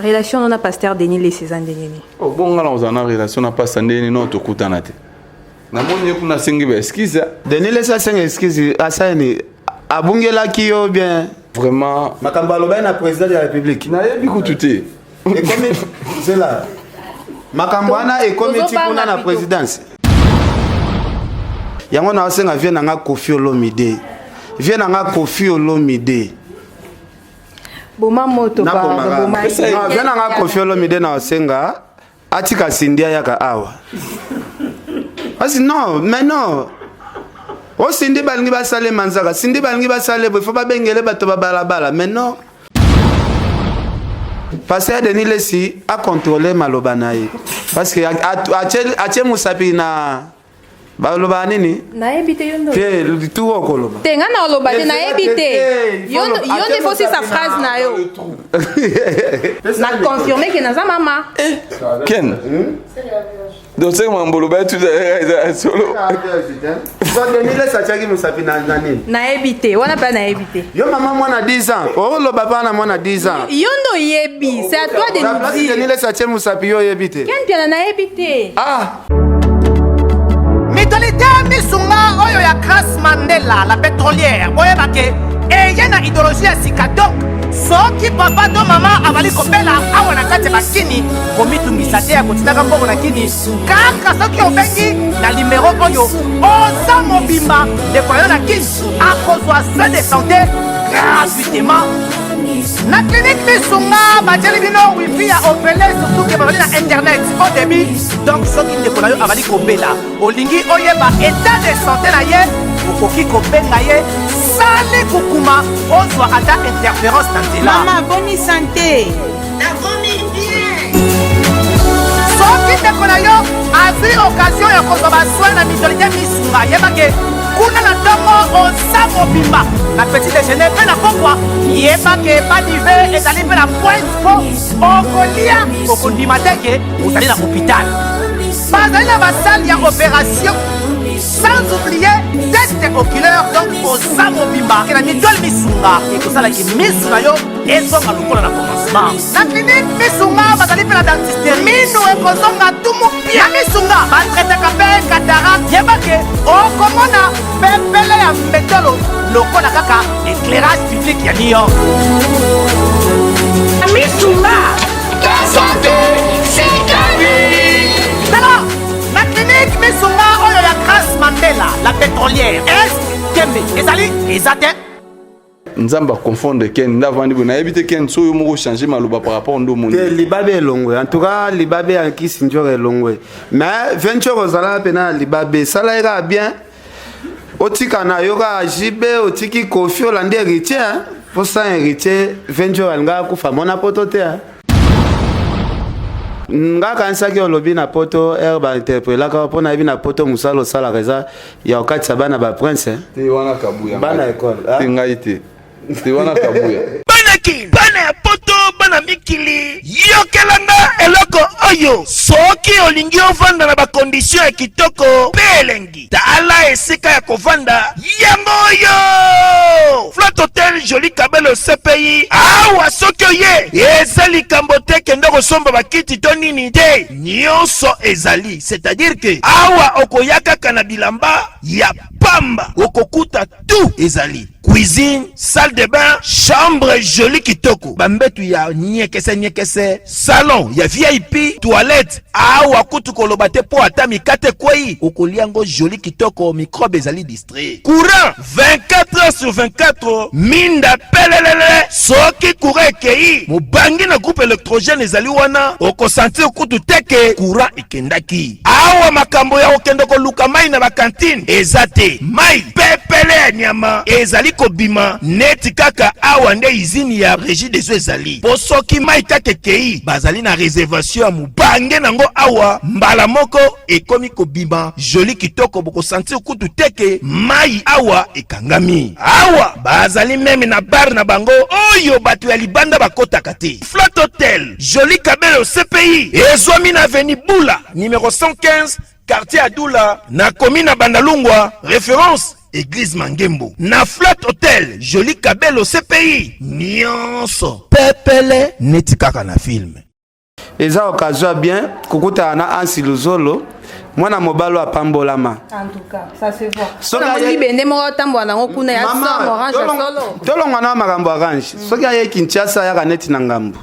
Relation non a pasteur Denis les Cézanne Denis. Oh bon on a relation na pasteur Denis non to kutanate. Na moni kuna singi ba excuse. Denis les Cézanne excuse asani abungela kiyo bien. Vraiment makambo aloba na président de la République. Na yebi kututé. Et comme c'est là. Makambo ana et comme tu kuna na présidence. Yango na senga vient na Kofi Olomide. Vient na Kofi Olomide. Boma moto pa boma. Non, vient na Kofi Olomide na senga atika sindia yaka awa. Parce non, mais non. O sindi balingi ba sale manzaka, sindi balingi ba sale, il faut pas bengele bato ba balabala, mais non. Parce que Denis Lessi a contrôlé Malobanaï. Parce que a Moussapi na Baloba nini? Na ebité yondo. Ke tout okoloba. Tenga na oloba na ebité. Yondo faut aussi sa phrase na yo. Na confirmer que na za mama. Ken. Donc c'est mon boulot ba tu solo. Donc Denis Lessi a tiaki Moussapi na nini? Na ebité, wana pa na ebité. Yo maman moi na 10 ans. Oh lo papa na moi na 10 ans. Yondo yebi, c'est à toi de nous dire. Denis Lessi a tiaki Moussapi yo yebité. Ken pia na ebité. Ah. Mitolite misunga oyo ya Grace Mandela la pétrolière boyeba ke eye na idéologie ya sika donc soki papa to mama avali kopela awa na kati bakini komitungisa te ya kotitaka mbongo na kini kaka soki obengi na numéro oyo oza mobimba ndeko na yo na kini akozwa soin de santé gratuitement na clinique misunga batieli bino wifi ya opele surtout ke bazali na internet au début donc soki ndeko na yo avali kobela olingi oyeba état de santé na ye okoki kobenga ye sali kukuma ozwa ata interférence na nzela mama boni santé nakomi bien soki ndeko na yo azwi occasion ya kozwa baswin na mitolite misunga yebake kuna na ntongo oza mobimba na petit déjeuner mpe na pokwa yebake badive ezali mpe na pointe po okolia okondima teke ozali na hôpital bazali na basale ya opération sans oublier test oculaire donc oza mobimba ke na mitole misunga ekosalaki misu na yo ezonga lokola na commencement na clinique misunga bazali mpe na dentiste mino ekozonga tumu pia na misunga batretaka mpe katarak yebake okomona pepele ya mbetolo lokola kaka éclairage public ya New York misunga ta santé c'est ta vie alors na clinique misunga oyo ya Grace Mandela la pétrolière est kembe ezali ezate Nzamba confondre Ken ndavandi bona ebite Ken so yo moko changer maloba par rapport ndo monde. Libabe elongwe en tout cas libabe en qui sinjore elongwe mais venture ozala pena libabe sala ira bien otika na yoga jibe otiki Kofi Olande héritier pour ça héritier venture alanga kufa mona poto te nga kansaki olobi na poto herba interpréla ka pona ebi na poto musalo sala reza ya okati bana ba prince te wana kabuya bana école te ngaite te wana kabuya banaki bana ya poto bana mikili yokelanga eloko oyo soki olingi ovanda na bakondition ya kitoko pelengi tala esika ya kovanda yango oyo Flat Hotel Joli Kabelo CPI awa soki oye ezali likambo te kende kosomba bakiti to nini te nyonso ezali c'est-à-dire que awa okoya kaka na bilamba ya pamba okokuta tout ezali cuisine, salle de bain, chambre jolie kitoko. Bambetu ya nyekese, salon ya VIP, toilette. Awa kutu kolobate po ata mikate kwei. Okoliango jolie kitoko, microbe ezali distrait. Courant 24 heures sur 24. Minda pelelele. Soki courant ekei. Mubangi na groupe électrogène ezali wana. Oko sentir kutu teke courant ekendaki. Awa makambo ya okendoko luka mai na bakantine. Ezate mai pepele ya nyama ezali kobima neti kaka awa nde izini ya régie des eaux ezali po soki mai kaka kei bazali na réservation ya mubange nango awa mbala moko ekomi kobima joli kitoko boko sentir kutu teke mai awa ekangami awa bazali meme na bar na bango oyo bato ya libanda bakotaka te Flat Hotel Joli Kabelo CPI ezwami na avenue Bula numéro 115 quartier Adoula na commune Bandalungwa référence église Mangembo na Flat Hotel Joli Kabelo CPI nyonso pepele neti kaka na film. Eza occasion bien kukuta na Ansi Luzolo mwana mobalo apambolama. En tout cas, ça se voit. Soka libende mo tambo na ngokuna ya somo orange solo. Tolonga na makambo orange. Soka ye Kinshasa ya kaneti na ngambo.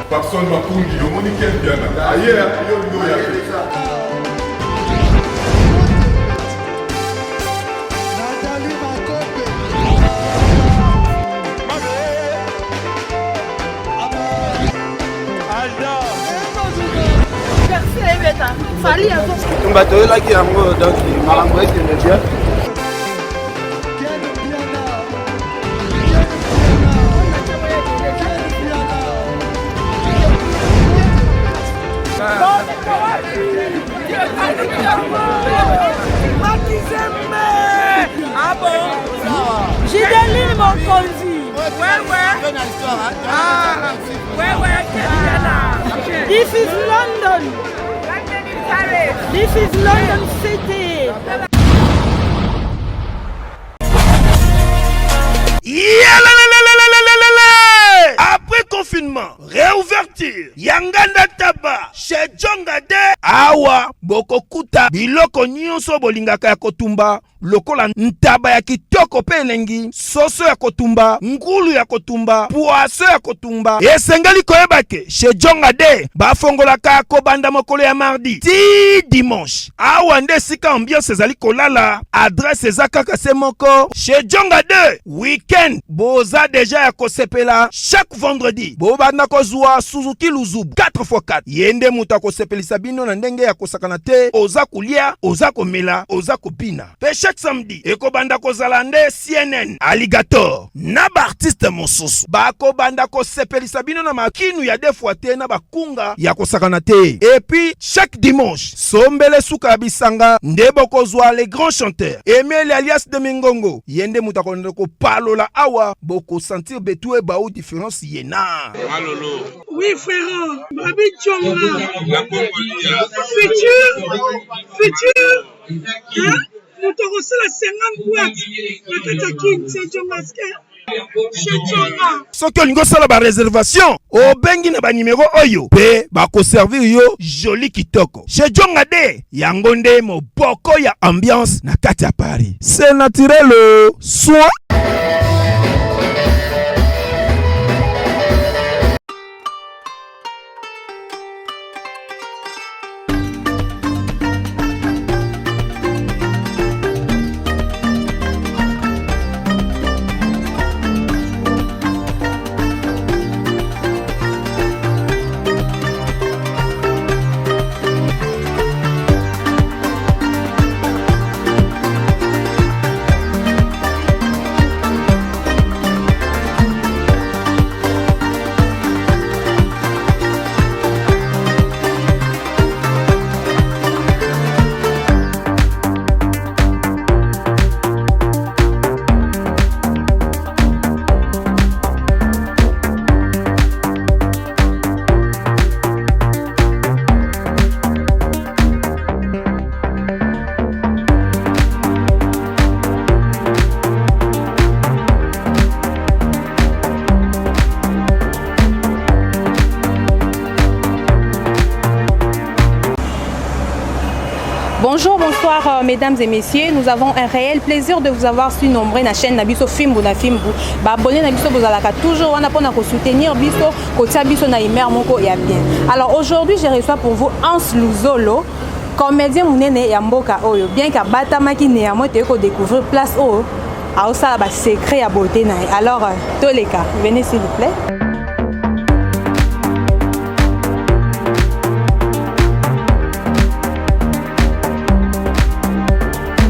Personne m'a conduit, au monde qui est bien là. Ailleurs, il y a Gideline mon conduit. Ouais. Ah, ouais. This is London. This is London City. Après confinement, réouverture, Yanganda Taba, chez Djongade, Awa, Bokokuta, Biloko Nyonso Bolingaka ya Kotumba, lokola ntaba ya kitoko pe elengi, soso ya kotumba, ngulu ya kotumba, poaso ya kotumba. Esengali koyebake, chez Djongade, bafongolaka kobanda mokolo ya mardi, ti dimanche. Awa nde sika ambiance ezali kolala, adresse ezaka se moko, chez Djongade, weekend, boza deja ya kosepela, chaque vendredi, bobanda kozwa Suzuki Luzub, 4x4. Yende muta kosepelisa bino na ndenge ya kosakana te, oza kulia, oza komela, oza kopina. Pe chaque samedi, ekobanda kozala nde CNN, Alligator, na ba artiste mosusu. Bako banda kosepelisa bino na makinu ya defwa te na bakunga ya kosakana te. Et puis, chaque dimanche, sombele suka bisanga, nde bokozwa les grands chanteurs. Emile alias de Mingongo, yende muta ko palola awa, boko sentir betue ba ou différence yena. Malolo. Oui, frère. Babi Djonga. Futur. Hein? Nous te recevons la 50 boîtes. La Katakin, c'est Djongaske. Soki olingo sala ba réservation, obengi na ba numéro oyo pe ba ko servir yo joli kitoko. Chez Djongade, yango nde moboko ya ambiance na kati ya Paris. C'est naturel, soit Bonjour, bonsoir mesdames et messieurs. Nous avons un réel plaisir de vous avoir su nombreux na chaîne Nabiso Fimbu na Fimbu. Ba abonné Nabiso bozalaka toujours wana pona ko soutenir biso kotia biso na imer moko ya bien. Alors aujourd'hui, je reçois pour vous Anse Luzolo, comédien munene ya mboka oyo. Bien ka batamaki ne ya moto ko découvrir place oyo. A osala ba secret ya beauté na. Alors Toleka, venez s'il vous plaît.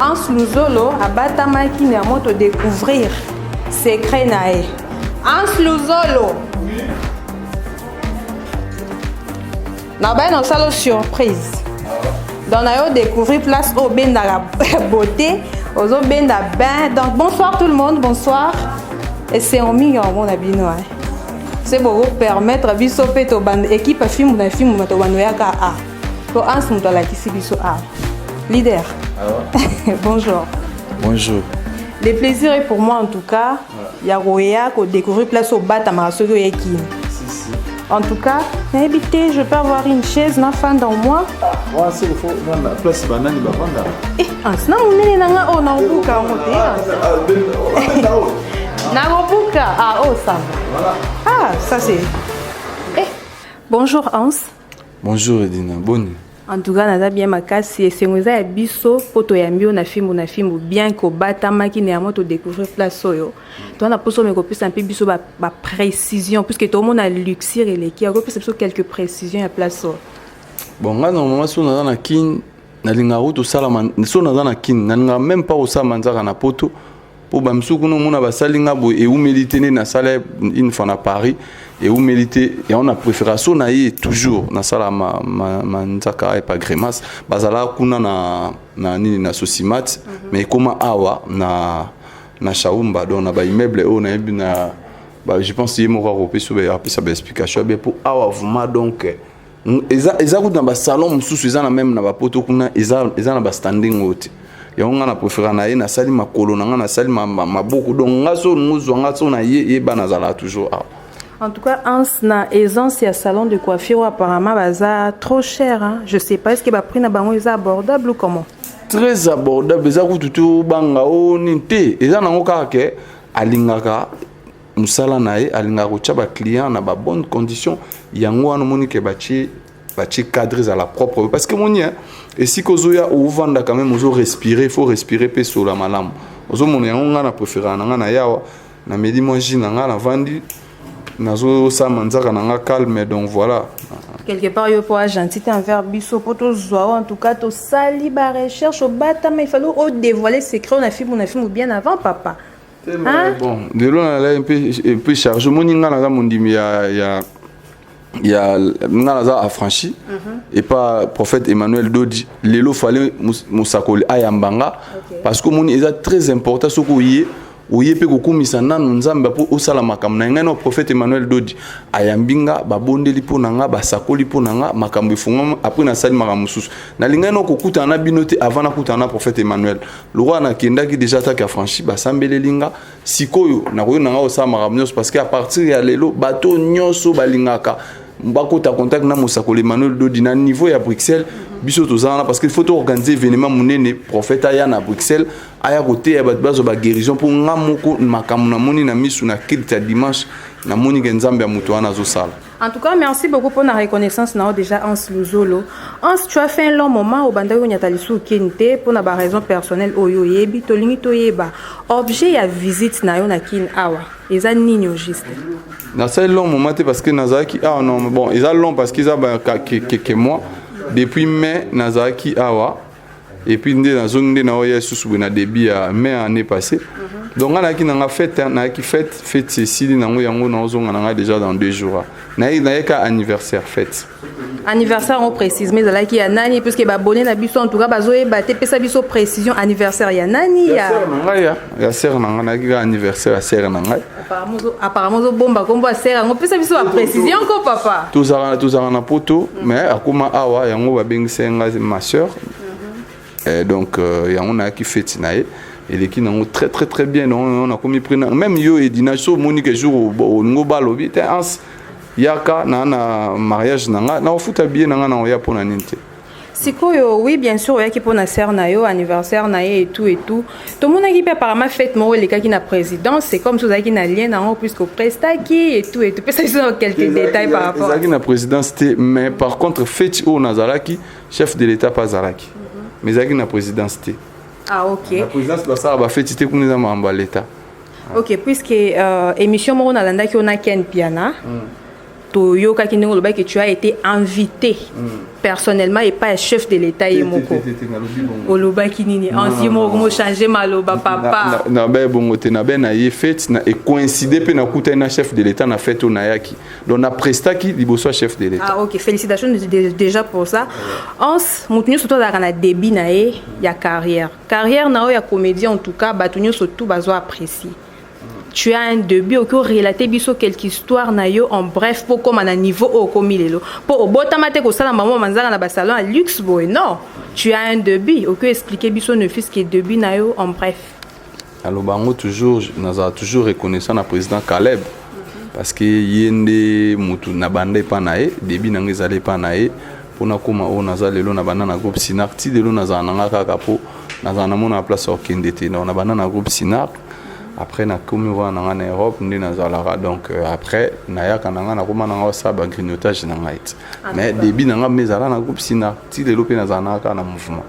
Anse Luzolo abatamaki na moto découvrir secret nae. Anse Luzolo. Na ba na salo surprise. Donc na yo découvrir place au benda la beauté, aux benda bain. Donc bonsoir tout le monde, bonsoir. Et c'est en mignon mon abino. c'est pour permettre biso pe to band équipe film na film to banoyaka a to ans muto la kisi biso a leader. Alors Bonjour. Bonjour. Le plaisir est pour moi en tout cas ya roya ko découvrir place au bata marasogo yeki. Si. En tout cas, n'habité, je peux avoir une chaise na fan dans moi. Moi c'est il faut dans la place banane ba vanda. Ans na munene nanga o na obuka moté. Na obuka oh ça va. Voilà. Ah, ça c'est. Bonjour Hans. Bonjour Edina, bonne. En tout cas, naza bien makasi et c'est ngoza ya biso poto ya mbio na film bien ko batama ki ne amoto découvrir place oyo. Toi na poso me ko plus un peu biso ba précision puisque tout le monde a luxir et les qui a plus quelques précisions à place oyo. Bon, nga normalement so na na kin na linga roto sala man so na na kin na nga même pas au sa manzaka na poto. Pour bamsuku no mona basalinga bo et ou militer na sala une fois na Paris et où militer et on a préféré so na y toujours na sala ma nzaka et pas grimace bazala kuna na nini na sosimat mais comment awa na shaumba donc na ba immeuble on a na je pense y mo ko peso ba apesa ba explication be pour awa vraiment donc eza kuna ba salon mususu eza na même na ba poto kuna eza na ba standing haute ya on a préféré na ye na sali makolo na sali maboko donc ngaso nguzwa ngaso na ye bana zala toujours En tout cas, Hans na aisance ya salon de coiffure apparemment baza trop cher hein. Je sais pas est-ce que ba prix na bango est abordable ou comment? Très abordable, eza kututu banga o ninte eza nango kaka alingaka musala na ye alingaka kotia ba client na ba bonne condition yango wana moni ke bachi cadres à la propre parce que moni et si kozoya ou vanda quand même ozo respirer, faut respirer pe sur la malamu ozo moni yango ngana préférer na yawa na medi moi jina ngana vandi nazo sa manzaka nanga calme donc voilà. Quelque part yo pour gentil envers biso pour to zoa en tout cas to sali ba recherche au bata mais il fallait dévoiler secret on a film bien avant papa. Hein? Bon, de là un peu chargé moni ngana za mondimi ya ngana affranchi et pas prophète Emmanuel Dodi lelo fallait musakoli ayambanga parce que moni est très important ce ko yé oye pe kokumisa nanu nzambe po osala makambo na ngai no prophète Emmanuel Dodi ayambinga babondeli po nanga basakoli po nanga makambo efunga après na sali makambo mususu na lingai no kokuta na binote avant na kuta na prophète Emmanuel le roi na kendaki déjà ta ka franchi basambelelinga sikoyo na koyo nanga osala makambo nyonso parce que à partir ya lelo bato nyonso balingaka mbakota contact na musakoli Emmanuel Dodi na niveau ya Bruxelles biso tozana parce qu'il faut organiser événement munene prophète aya na Bruxelles aya côté ya bazo ba guérison pour ngamoko makamu na moni na misu na kilta dimanche na moni ngenzambe ya muto wana zo sala. En tout cas, merci beaucoup pour la reconnaissance na déjà Hans Luzolo. Hans, tu as fait un long moment au bandari nyatalisu kinte pour na ba raison personnelle oyo yebi tolingi toyeba objet ya visite na yo na kin awa eza nini juste. Na ça long moment parce que nazaki non bon ils a long parce qu'ils a que moi depuis mai nazaki awa et puis ndé na zone ndé na oya susu na début à mai année passée donc on a qui na fête na qui fête Cécile na yango na zonga na déjà dans 2 jours na ka anniversaire fête anniversaire on précise mais là qui a nani parce que ba bonné na biso en tout cas bazoé ba te pesa biso précision anniversaire ya nani ya sœur na na ki anniversaire ya sœur na ngai apparemment zo bomba kombo sœur on pesa biso ba précision ko papa tous na poto mais akuma awa yango ba bengisenga ma sœur donc yango na ki fête na ye et les qui n'ont très bien on a commis pris même yo et dinacho monique jour au ngo balobi te ans yaka na mariage nanga na futa bien nanga na ya pona ninte sikoyo oui bien sûr yaki pona sœur na yo anniversaire na et tout tout le monde qui peut apparemment fête mo les cas qui na présidence c'est comme ça qui na lien na puisque prestaki et tout peut ça sont quelques détails par rapport ça qui na présidence mais par contre fête au Nazaraki chef de l'état pas Zaraki mais ça qui na présidence ah ok. La présidence de ça va faire titer pour nous à l'État. Ok, puisque émission Moro Nalanda qui on a Ken Piana, Toyo Kakinengo le que tu as été invité personnellement et pas chef de l'État et moko. Oloba kinini, ancien moko changer maloba papa. Na be bongo te na be na ye fête na et coïncider pe na kuta na chef de l'État na fête na yaki. Donc na prestaki liboso chef de l'État. Ah ok, félicitations déjà pour ça. Ans mutunyo surtout da na début na ya carrière. Carrière na ya comédien en tout cas batunyo surtout bazo apprécier. tu as un début au relater biso quelque histoire na yo en bref pour comme à niveau au comme lelo pour botamate ko sala maman manzanga na ba salon à luxe boy non tu as un début au expliquer biso ne fils que début na yo en bref. Alors bango toujours naza toujours reconnaissant na président Caleb parce que yende mutu na bande pa nae début na ngezale pa nae pona koma o naza lelo na banda na groupe Sinar ti lelo naza nanga kaka po naza na mona place au kindete na banda na groupe Sinar. Après na komi wa na en Europe ndi na zalara donc après na ya kananga na koma na sa ba grignotage na ngait mais début na mezala na groupe Sinar ti lelo pe na zana ka na mouvement.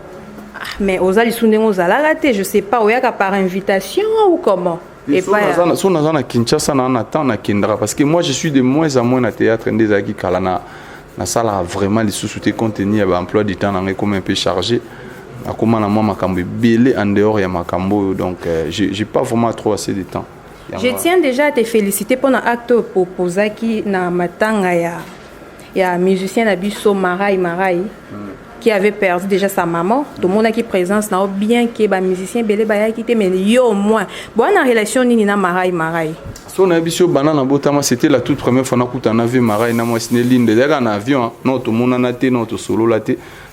Mais ozali sundengo ozala raté je sais pas oyaka par invitation ou comment. Et pas so na Kinshasa na attend na kindra parce que moi je suis de moins en moins na théâtre des aki kala na sala vraiment les sous-soutés contenir ba emploi du temps na comme un peu chargé. Comment la moi makambo belé en dehors ya makambo donc j'ai pas vraiment trop assez de temps. Je tiens déjà à te féliciter pour l'acte proposé qui na matanga ya musicien na biso Marai qui avait perdu déjà sa maman. Tout le monde qui présence na bien que ba musicien belé ba ya quitté mais yo au moins bonne relation ni na Marai. Son ambition banana botama c'était la toute première fois qu'on a vu Marai na moi Sneline déjà en avion non tout le monde en a été non tout solo là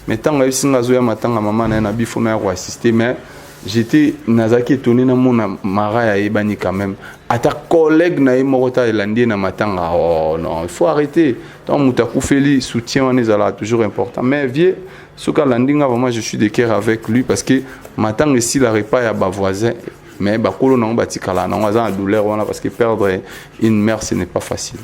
mais tant que singa zoya matanga maman na bifo na ko assister mais j'étais nazaki étonné na mona Marai ya bani quand même à ta collègue na mokota elandi na matanga oh non il faut arrêter tant mutaku feli soutien on est là toujours important mais vieux soka landinga vraiment je suis de cœur avec lui parce que matanga ici la repas ya ba voisin mais ba kolo na batikala na ngazana douleur wana parce que perdre une mère ce n'est pas facile.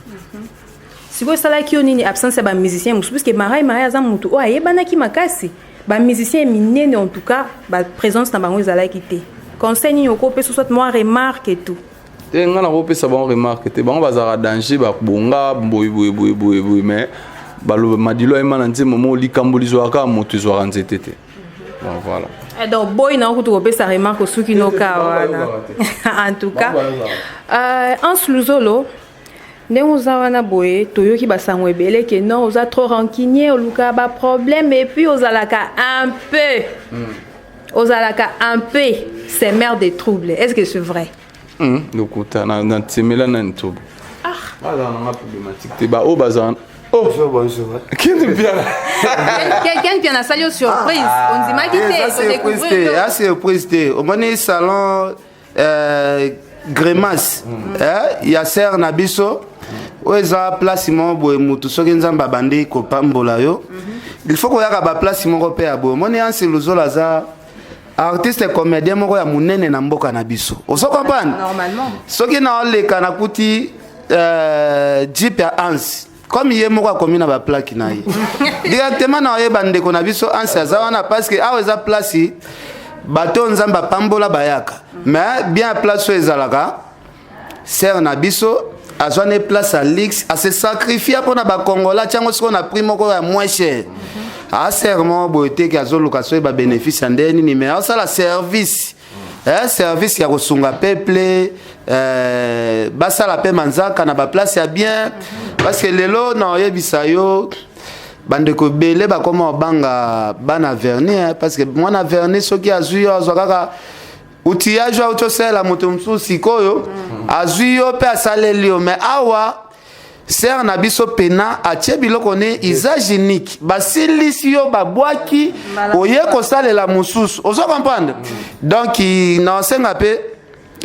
Si vous savez qu'il y a une absence de musicien, vous savez que Marai a mutu oh ayebana ki makasi ba musicien minene en tout cas ba présence na bango ezala kité conseil ni oko pe soit moi remarque et tout te ngana ko pe sa bon remarque te bango bazara danger ba bonga boy mais balo madilo emana nze momo likambolizo aka motu zo ranzete te bon voilà et donc boy na ko to pe sa remarque su ki no ka wana en tout cas en sluzolo Nous avons boé, toyo qui basango ebele que non, on a trop rancunier, on a pas problème et puis on a un peu, c'est mère des troubles. Est-ce que c'est vrai? Donc na tsemela na ntobo. Ah, là on a problématique. Te ba o bazan. Oh, bonjour. Quelqu'un qui a salué surprise. On dit ma qui c'est surprise. Au moment salon Grimace. Il y a Serre Nabiso. Oeza place mo boy mutu soki nzamba bandi ko pambola yo il faut ko yaka ba place mo ko pe abo moni anse luzola za artiste comédien moko ya munene na mboka na biso oso comprendre normalement soki na ole kana kuti Jeep ya Ans comme yé moko komi na ba plaque na ye directement na ye bande ko na biso Ans za wana parce que aweza place bato nzamba pambola bayaka mais bien place ezalaka ser na biso a zoné place à l'X, à se sacrifier pour na Congola, tiens on a pris mon corps moins cher. A serment beauté qui a zo location ba bénéfice en dernier mais ça la service. Service qui a reçunga peuple basa la paix manzaka na ba place ya bien parce que lelo na yebisayo bande ko belé ba comment banga bana verni parce que moi na verni ce qui a zui azwaka outillage auto sela moto msu sikoyo azui yo pe asalelio mais awa ser na biso pena atie biloko ne isagenique basilisi yo babwaki oye ko salela mususu ozo comprendre donc na senga pe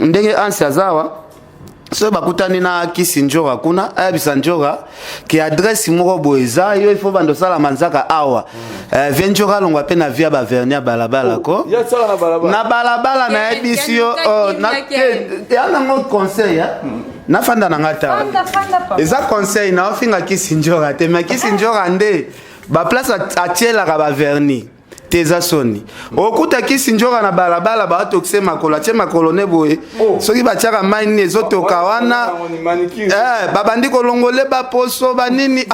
ndenge ansiazawa so bakutani na Kisinjora kuna Bisanjora qui adresse moko boeza yo il faut bando sala manzaka awa venjora longwa pe na via ba vernia balabala ko na balabala na ebisio na ya na mon conseil na fanda na ngata eza conseil na ofinga Kisinjora te mais Kisinjora nde ba place a tiela ka ba verni teza soni okuta Kisinjora na balabala ba tokse makolo tie makolo ne boye soki ba tiaka mine ezotoka wana babandi kolongole ba poso banini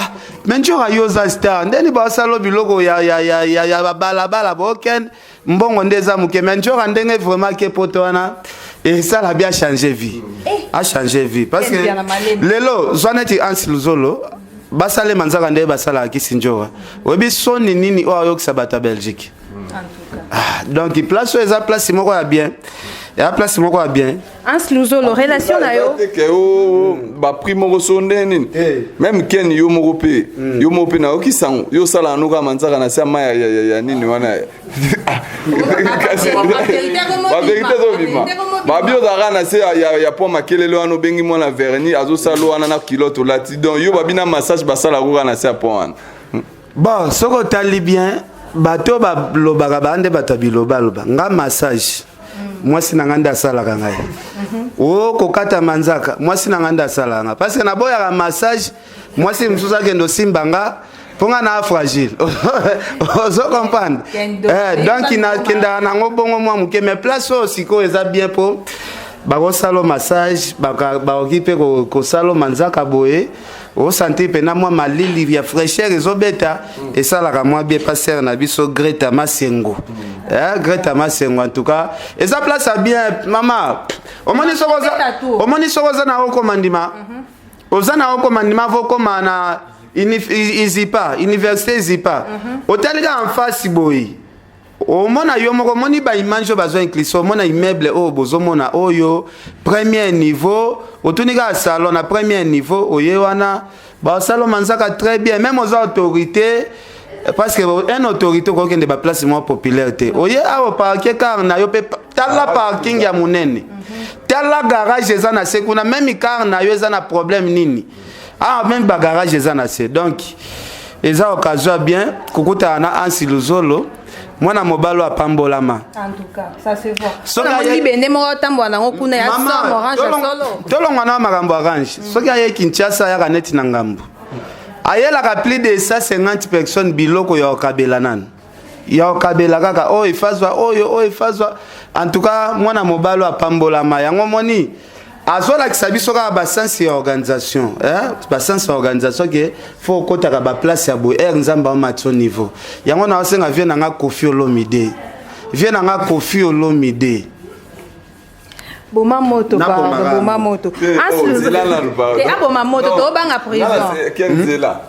menjora yoza star ndeni ba salo biloko ya balabala boken mbongo ndeza muke menjora ndenge vraiment ke poto wana et ça l'a bien changé vie a changé vie parce que lelo zwaneti ansiluzolo basale manzaka nde basala Kisinjora webi soni nini o ayokisa bata Belgique donc place eza place moko ya bien ya place moko ya bien Ans Luzolo relation na yo ba primo resonde nini même ken yo moko pe na oki sang yo sala no ka manzaka na sama ya nini wana ba vérité zo bima ba bio dara na se ya po makelelo wana bengi mo na verni azo salo wana na kiloto lati donc yo babina massage basala ko na se po wana bon soko tali bien bato balobaka bande bato biloba nga massage mwasi na nganda asalaka ngai o kokata manzaka mwasi na nganda asalaka nga parce que naboyaka massage mwasi mosusu akende simba nga mponga na fragile ozo comprendre donc nakendaka nango bongo mwa moke mais place oyo sikoyo eza bien mpo bakosala massage bakoki mpe kosala manzaka boye osanti pena mwa malili ya fraîcheur ezobeta esalaka mwa bien passer na biso Greta Masengo Greta Masengo en tout cas eza place à bien mama omoni sokoza na okomandima oza na okomandima vokoma na Izipa université Izipa otalika en face boy omona yo moko moni ba image bazo incliso mona immeuble o bozomona oyo premier niveau otunika salon na premier niveau oye wana ba salon manzaka très bien même aux autorités parce que une autorité ko kende ba place mo popularité oye awo parquet car na yo pe tala parking ya munene tala garage eza na sekuna même car na yo eza na problème nini même ba garage eza na se donc eza occasion bien kukuta na Ansi Luzolo mwana mobalo apambolama en tout cas ça se voit soka libende mo tambo na ngokuna ya sang orange solo tolongwa na makambo orange soki aye Kinshasa ya kaneti na ngambo ayela ka plus de 150 personnes biloko ya okabela nan ya okabela kaka o ifazwa oyo ifazwa en tout cas mwana mobalo apambolama yango moni azola kisabiso ka ba sens ya organisation ba sens ya organisation ke faut kotaka ba place ya bo nzamba au match niveau yango na osenga vient nga Koffi Olomide Boma moto boma moto aboma moto to banga prison kenzela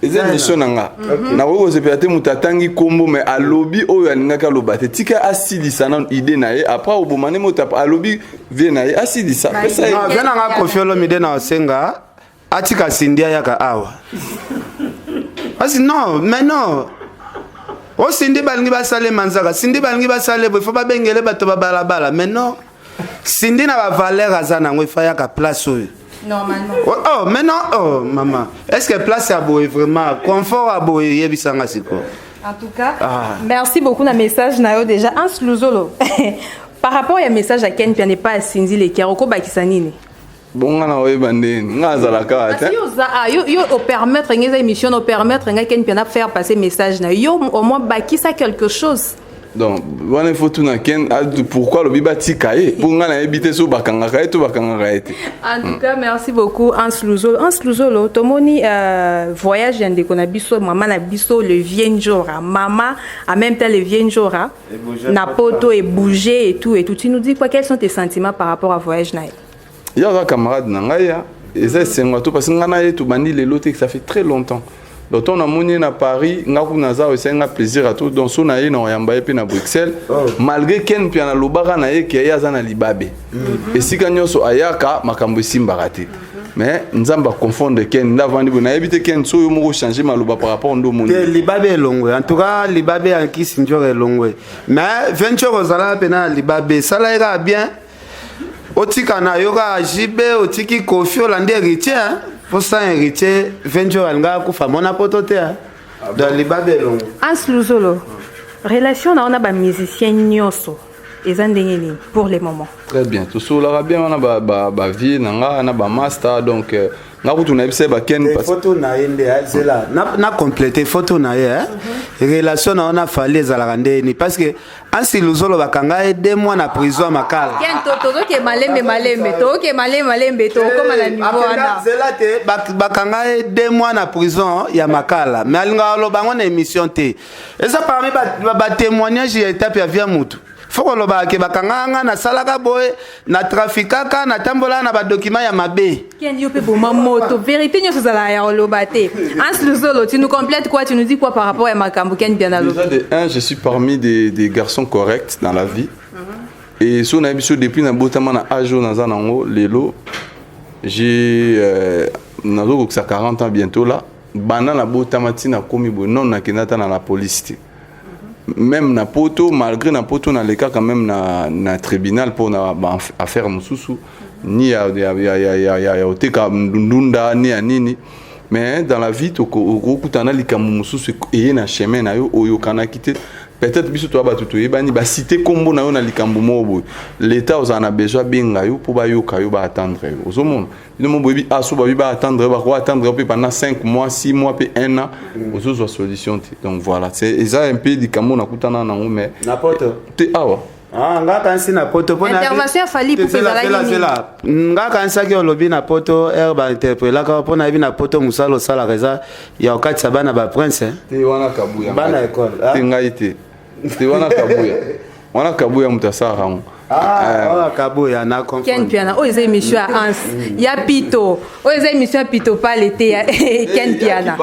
eza mission nanga na ko se pete mutatangi kombo mais alobi oyo aningaka lobate tika asidisa na idée na ye après obomane mota alobi vie na ye asidisa pesa non vient nga Koffi Olomide na osenga atika sindia yaka awa parce non mais non o sindi balingi basale manzaka sindi balingi basale bo faut ba bengele bato ba balabala mais non sindi na ba valeur azana ngo ifaya ka place oyo normalement oh mais non maman est-ce que place à boy vraiment confort à boy yebisanga siko en tout cas merci beaucoup na message na yo déjà Ans Luzolo par rapport à message à Ken Pia n'est pas Cindy les Keroko bakisa nini bonga na oyeba ndeni ngazala ka parce que yo au permettre ngeza émission au permettre nga Ken Pia na faire passer message na yo au moins bakisa quelque chose. Donc voilà il faut tout na ken pourquoi le biba tikaye pour nga na ebité so bakanga ka eto bakanga ete. En tout cas merci beaucoup Ans Luzolo tomoni voyage yande kona biso maman na biso le Vienjora maman en même temps le Vienjora na poto et bouger et tout tu nous dis quoi quels sont tes sentiments par rapport à voyage na il y a un camarade na ngaya et ça c'est moi tout parce que ngana yetu bandi le loté que ça fait très longtemps. Donc on a moni na Paris, ngaku naza aussi un plaisir à tout donc son aïe na yamba et na Bruxelles malgré Ken Pia na lobara na ye ki ya za na libabe. Et si kanyo so ayaka makambo simbarate. Mais nzamba confondre Ken na vandi na éviter Ken so yo moko changer maloba par rapport ndo monde. Libabe longwe en tout cas libabe en qui sinjore longwe. Mais venture ozala pena libabe sala ira bien. Otika na yoga jibe otiki Koffi Olande héritier pour ça héritier venture anga kufa mona potote dans libabe long Ans Luzolo relation na on a ba musicien nyoso ezandengeni pour le moment très bien tout ça la bien on a ba vie na ba master donc ngakutu na bise ba Ken parce photo na ende azela na compléter photo na ye relation na on a fallu ezala ndeni parce que Ansi Luzolo bakanga 2 mois na prison makala Ken toto ke malembe to ke malembe to comme la niveau ana zela te bakanga 2 mois na prison ya makala mais alinga lo bango na émission te eza parmi ba témoignage ya étape ya via mutu foko lo ba ke bakanga na salaka boy na trafikaka na tambola na ba document ya mabe Ken yo pe boma moto vérité nyo sala ya lo baté Ans Luzolo tu nous complètes quoi tu nous dis quoi par rapport à makambo Ken bien na lo déjà de un je suis parmi des garçons corrects dans la vie. et so na biso depuis na botama na ajo na za nango lelo j'ai nazo ko 40 ans bientôt là bana na botama tina komi bo non na kenata na la police même na poto malgré na poto na leka quand même na tribunal pour na affaire mususu ni ya oteka ndunda ni ya nini mais dans la vie to ko kutana likambo mususu e na chemin na yo oyo kana kité peut-être biso to ba tuto yebani ba cité kombo na yo na likambo mobo l'état aux en a besoin binga yo pour ba yo kayo ba attendre yo ozomona bino mo bobi aso ba attendre ba ko attendre pendant 5 mois 6 mois puis 1 an ozo solution donc voilà c'est ça un peu likambo na kutana na ngo mais n'importe te awa nga kansi na poto pona intervention fali pour pezala nga kansa ki olobi na poto ba interpréter ka pona bi na poto musalo sala reza ya okati sabana ba prince te wana kabuya bana école te ngaite te wana kabuya mutasara ngo kabuya na comprendre Ken Piana o eza émission à Ans ya pito o eza émission pito pas l'été Ken Piana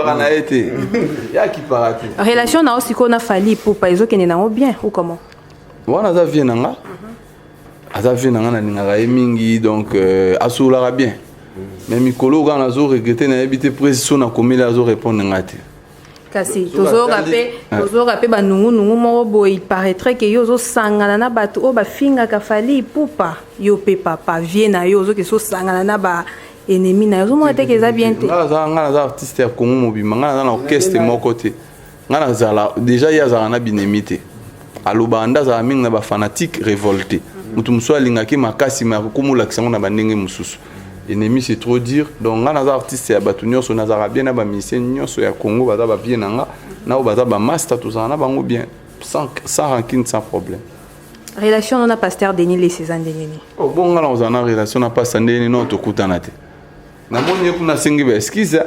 ya ki parate relation na aussi qu'on a fali pour pas ezokene nango bien ou comment wana za vie nanga aza vie nanga na ningaka ye mingi donc asolaka bien mais mikolo kaka nazo regrete na yebi te précision na komeli azo répondre nga te kasi tozoka pe banungunungu moko boye il paraîtrait que yo ozosangana na bato oyo bafingaka fali ipupa yo pe papa vie na yo ozoki osangana na ba ennemi na yo ozomona te ke eza bien te nga naza artiste ya kongo mobima nga naza na orchestre moko te nga nazala déjà ye azalaka na binemi te aloba anda za mingi na ba fanatique révolté mutu muso alingaki makasi ma kokomolakisa ngo na bandenge mususu ennemi c'est trop dire donc nga naza artiste ya bato nyonso nazala bien na ba musicien nyonso ya Congo baza ba bien nanga na o baza ba master tozala na bango bien sans rancune sans problème relation on a pasteur Denis les Cézanne Denis oh bon nga na ozana relation na pasteur Denis non to kutana te na moni kuna sengi ba excuse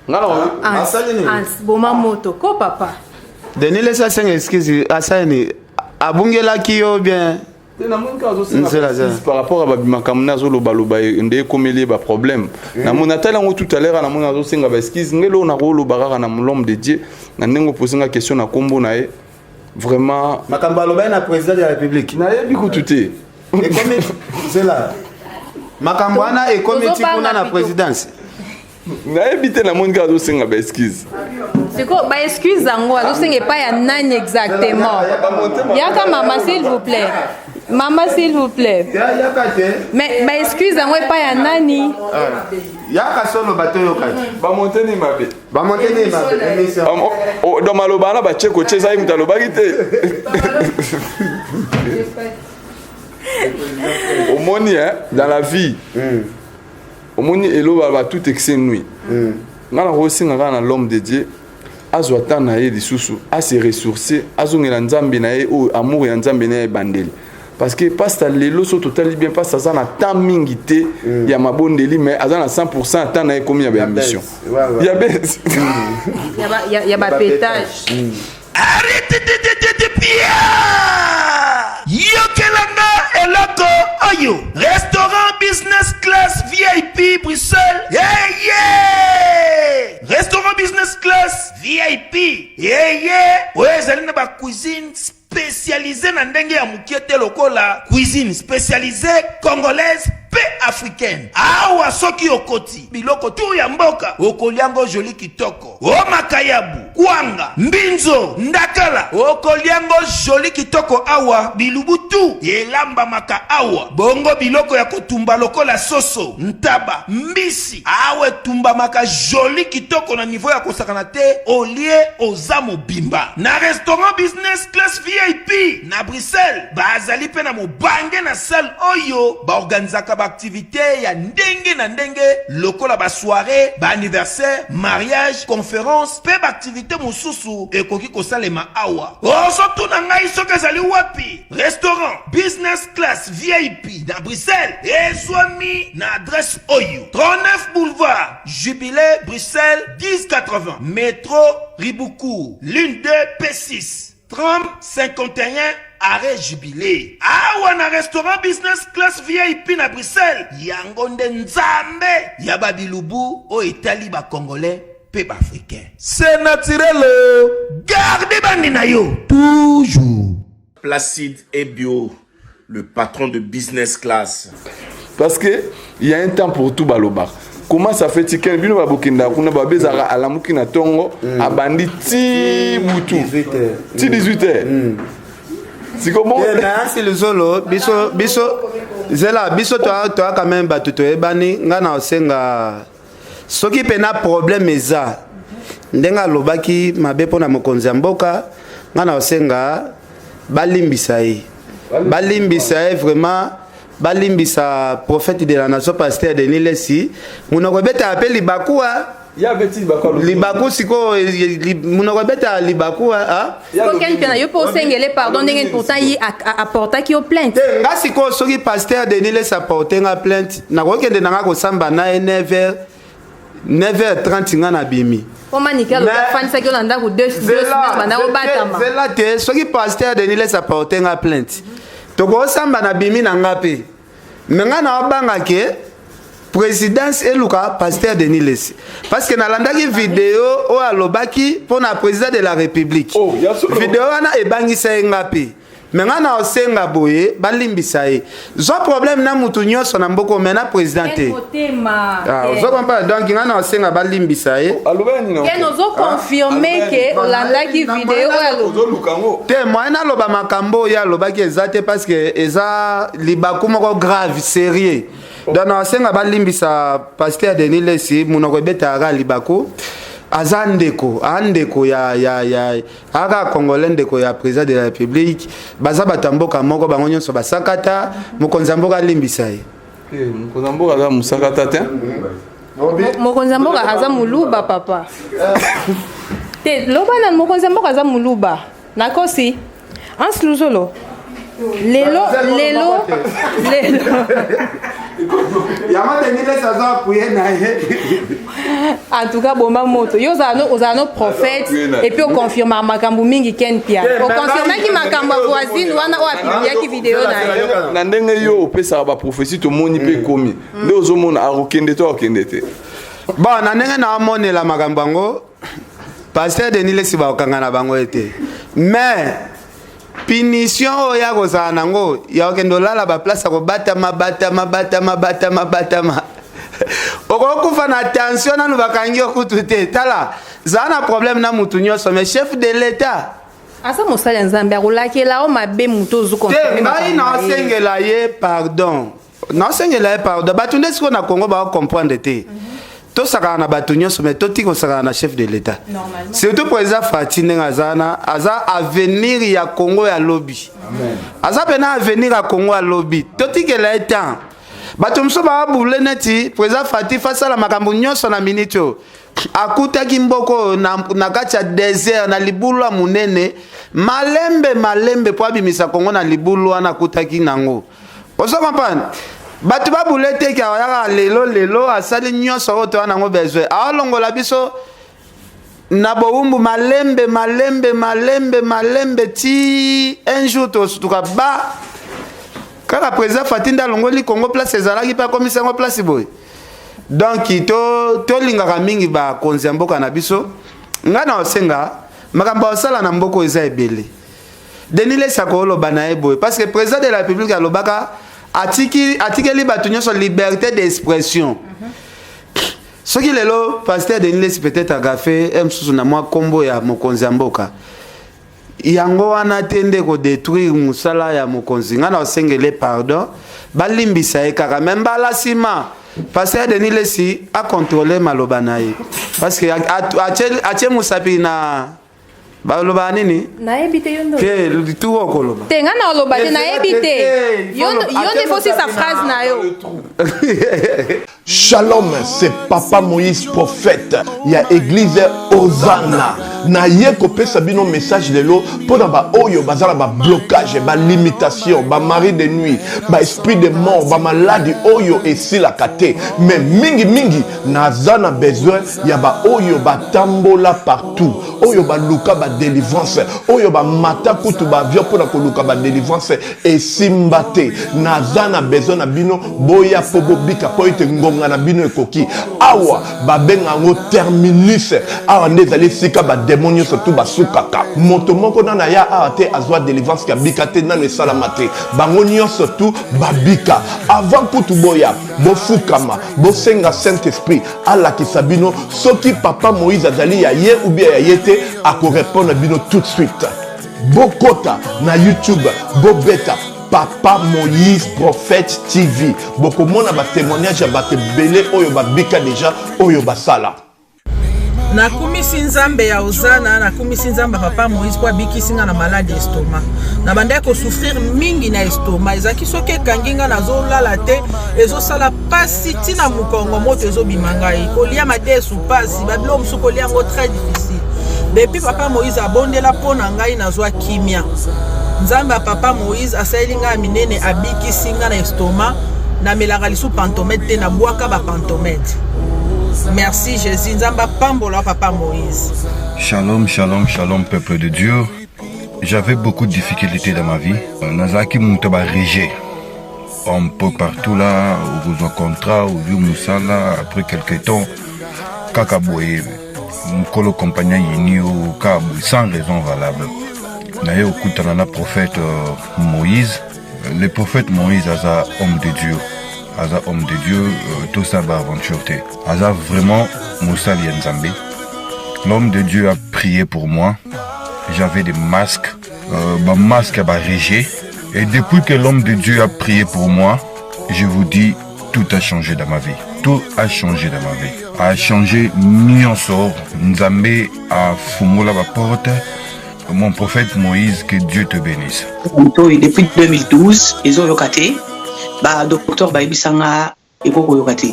nga na Ans boma moto ko papa Denis les Cézanne excuse asani abungelaki yo bien par rapport à Babimakamna Zolobaloba et Komeli ba problème. Na mon atala tout à l'heure na mon azo senga ba excuse ngelo na rolo baraka na l'homme de Dieu na ndengo poser nga question na kombo na e vraiment Makamba loba na président de la République. Na yebi ko tuté. Et comme c'est là. Makamba na et comme tu kuna na présidence. Na ebité na mon azo senga ba excuse. C'est quoi ba excuse zango azo senga pas ya nani exactement. Yaka maman s'il vous plaît. Maman, s'il vous plaît. Mais excuse moi pas ya nani. Yaka solo bato yo kati. Ba monteni mabe. Ba monteni mabe émission. Dans malobana ba cheko cheza yi mutalo bagite. Omoni dans la vie. Omoni elo ba tout excès nuit. Ngana rosinga kana l'homme de Dieu. Azwa tana ye lisusu, a se ressourcer, azongela nzambe na ye o amour ya nzambe na ye bandeli. Parce que pasteur lelo so total bien pasteur ça na temps mingité ya mabondeli mais azana 100% temps na comme ya ambition. Ya baisse. Ya ba pétage. Arrête de pia. Yokelanga eloko oyo. Restaurant business class VIP Bruxelles. Yeah. Restaurant business class VIP. Yeah. Ouais, zali na ba cuisine spécialisée na ndenge ya mukiete lokola cuisine spécialisée congolaise pe africaine. Awa soki okoti biloko tu ya mboka okoliango joli kitoko o makayabu kwanga mbinzo ndakala okoliango joli kitoko awa bilubutu elamba maka awa bongo biloko ya kotumba lokola soso ntaba mbisi awe tumba maka joli kitoko na niveau ya kosakana te olie ozamo bimba na restaurant business class VIP na Bruxelles bazali pe na mobange na salle oyo ba organizaka ba activité ya ndenge na ndenge lokola ba soirée ba anniversaire mariage conférence pe ba activité mosusu ekoki kosalema awa oso tuna ngai soki ezali wapi restaurant business class VIP na Bruxelles ezwami na adresse oyo 39 boulevard Jubilé Bruxelles 1080 métro Riboucourt l'une 2 P6 30 51 arrêt Jubilé. Awa na restaurant business class VIP na Bruxelles. Yango nde nzambe ya babilubu o Italie ba congolais pe ba africain. C'est naturel. Gardez bandi na yo toujours. Placide et bio. le patron de business class. Parce que il y a un temps pour tout baloba. Comment ça fait que bino babokenda kuna babezara alamuki na tongo abandi ti butu 18h. C'est comment c'est le solo biso zela biso toi quand même batuto ebani ngana osenga soki pena problème eza ndenga lobaki mabe pona mokonzi mboka ngana osenga balimbisa vraiment balimbisa prophète de la nation pasteur Denis Lesi munoko beta appel libakua ya beti libaku siko munoko beta libakua ah ko ken pena yo po sengele pardon ndenge pourtant yi apporta ki o plainte nga siko soki pasteur Denis Lesi apporter nga plainte na ko kende nanga ko samba na 9h30 nga na bimi o manika lo fan sa ki olanda ko 2 semaines bana o batama c'est là soki pasteur Denis Lesi apporter nga plainte toko samba na bimi na ngape menga na banga ke présidence eluka pasteur Denis Lesi parce que na landaki vidéo o alobaki pour na président de la république vidéo wana ebangisa ngape menga na osenga boye balimbisa ye zo problème na mutu nyonso na mboko mena président te zo comprendre donc nga na osenga balimbisa ye ken ozo confirmer que olandaki vidéo alo te moi na loba makambo ya lobaki ezate parce que eza libaku moko grave sérieux donc na osenga balimbisa pasteur Denis Lesi munoko betara libaku azandeko andeko ya aka congolais ndeko ya président de la république baza batamboka moko bango nyonso basakata mokonzi mboka limbisa ye mokonzi mboka za musakata te mokonzi mboka aza muluba papa te loba na mokonzi mboka aza muluba nakosi Hans Luzolo lelo en tout cas bomba moto yo ozano prophète et puis on confirme makambo mingi ken pia on confirme ki makambo voisine wana o apibia ki vidéo na ndenge yo opesa ba prophétie to moni pe komi nde ozomona akokende to akende te bon na ndenge na monela makambo ngo pasteur Denis Lesi ba okanga na bango ete mais punition oya kozala nango ya okendo lala ba place ko batama okokufa na tension nanu bakangi okutu te tala zana problème na mutu nyonso mais chef de l'état asa mosala nzambe akolakela o mabe mutu ozuko te ngai na osengela ye pardon bato nde siko na Congo ba comprendre te to sakana na bato nyonso mais to tiko sakana na chef de l'état surtout président Fati ndenge aza avenir ya Congo ya lobby aza pena avenir ya Congo ya lobby to tikela etan bato mso ba bule neti président Fati face la makambo nyonso na minito akutaki mboko na kati ya désert na libulu ya munene malembe po abimisa Congo na libulu wana akutaki nango oso comprendre batu ba boulete ki awaya lelo asali nyonso oto wana ngo besoin alongola biso na boumbu malembe ti un jour to sutuka ba kaka président Fatinda longoli Congo place ezalaki pa komisa ngo place boy donc to lingaka mingi ba konzi mboka na biso ngana osenga makambo osala na mboko eza ebele Denis Lesi akoloba na eboy parce que président de la république alobaka atikeli batu nyonso liberté d'expression soki lelo pasteur Denis Lesi peut-être agafe msusu na mwa kombo ya mokonzi mboka yango wana tende ko détruire musala ya mokonzi ngana osengele pardon balimbisa ye kaka même balasima pasteur Denis Lesi a contrôler maloba na ye parce que ache musapi na baloba nini naebite yondo ke tu okoloba tenga na oloba te naebite yonde fosi sa phrase na yo Shalom, c'est Papa Moïse prophète. Il y a église Hosanna. Na ye kopé sabino message de l'eau pour ba oyo bazala ba blocage, ba limitation, ba mari de nuit, ba esprit de mort, ba maladie oyo et si la kate. Mais mingi nazana besoin ya ba oyo ba tambola partout. Oyo ba luka ba délivrance, oyo ba mata kutu ba vio pour na luka ba délivrance et simbate. Nazana besoin na bino boya pobobika poite ngonga na bino ekoki. Awa ba benga ngo terminus. Awa ndezali sika ba démonio surtout basukaka moto moko nana ya ate azwa délivrance ka bika te nano esalama te bango nyonso tu babika avant kutu boya bofukama bosenga Saint-Esprit alakisa bino soki papa Moïse azali ya ye ou bien ya ye te akorépondre bino tout de suite bokota na YouTube bobeta Papa Moïse Prophète TV bokomona ba témoignage ya bato belé oyo babika déjà oyo basala nakumisi nzambe ya ozana nakumisi nzambe papa Moïse kwa bikisinga na malade estomac na banda ko souffrir mingi na estomac ezaki soki ekanginga nazolala te ezosala pasi tina mukongo moto ezobimanga kolia madesu pasi babilo musu kolia yango très difficile depuis papa Moïse abondela pona ngai nazwa kimia nzambe ya papa Moïse asayelinga minene abikisinga na estomac na melaka lisu pantomètre te na bwaka ba pantomètre. Merci Jésus, nzamba pambola papa Moïse. Shalom, shalom, shalom peuple de Dieu. J'avais beaucoup de difficultés dans ma vie. Nazaki Moutaba Régé. Un peu partout là, au besoin contrat, au vieux Moussala, après quelques temps, Kakaboye, Mkolo compagnon Yini au Kabou, sans raison valable. D'ailleurs, au Koutanana prophète Moïse, le prophète Moïse a homme de Dieu. Aza homme de Dieu, tout ça va aventure. Aza vraiment Moussa Lienzambe. L'homme de Dieu a prié pour moi. J'avais des masques, ma masque a régé. Et depuis que l'homme de Dieu a prié pour moi, je vous dis, tout a changé dans ma vie. Tout a changé dans ma vie. A changé Nyonsor. Nzambe a fumé la porte. Mon prophète Moïse, que Dieu te bénisse. Depuis 2012, ils ont locaté. Docteur Baibisanga Ekoko Yokate.